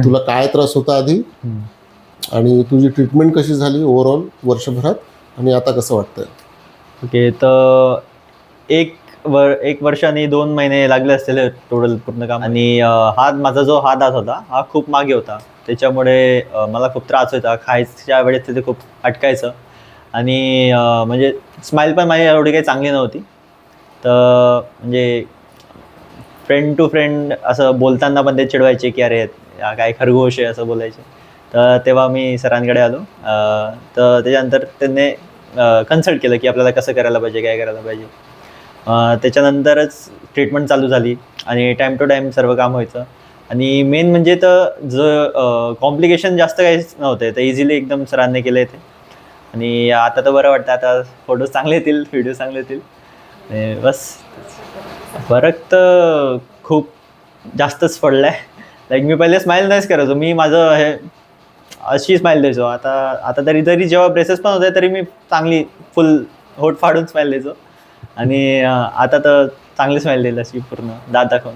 तुला काय त्रास होता आधी आणि तुझी ट्रीटमेंट कशी झाली ओव्हरऑल वर्षभरात आणि आता कसं वाटतंय? ओके, तर एक वर्ष आणि 2 महिने लागले असतील टोटल पूर्ण काम. आणि माझा जो दात होता हा खूप मागे होता, त्याच्यामुळे मला खूप त्रास होता. खायच्या वेळेस तिथे खूप अटकायचं आणि म्हणजे स्माईल पण माझी एवढी काही चांगली नव्हती. तर म्हणजे फ्रेंड टू फ्रेंड असं बोलताना पण ते चिडवायचे की अरे काय खरगोश आहे असं बोलायचे. तर तेव्हा मी सरांकडे आलो. तर त्याच्यानंतर त्यांनी कन्सल्ट केलं की आपल्याला कसं करायला पाहिजे, काय करायला पाहिजे. त्याच्यानंतरच ट्रीटमेंट चालू झाली आणि टाईम टू टाईम सर्व काम व्हायचं. आणि मेन म्हणजे तर जो कॉम्प्लिकेशन जास्त काहीच नव्हते, तर इझिली एकदम सरांनी केले ते. आणि आता तर बरं वाटतं, आता फोटोज चांगले येतील, व्हिडिओ चांगले येतील. बस फरक तर खूप जास्तच पडला आहे. लाईक मी पहिले स्माईल नाहीच करायचो, मी माझं हे अशी स्माईल द्यायचो. आता तरी जेव्हा ब्रेसेस पण होते तरी मी चांगली फुल होट फाडून स्माईल द्यायचो. आणि आता तर चांगली स्माईल देईल अशी पूर्ण दात दाखवून.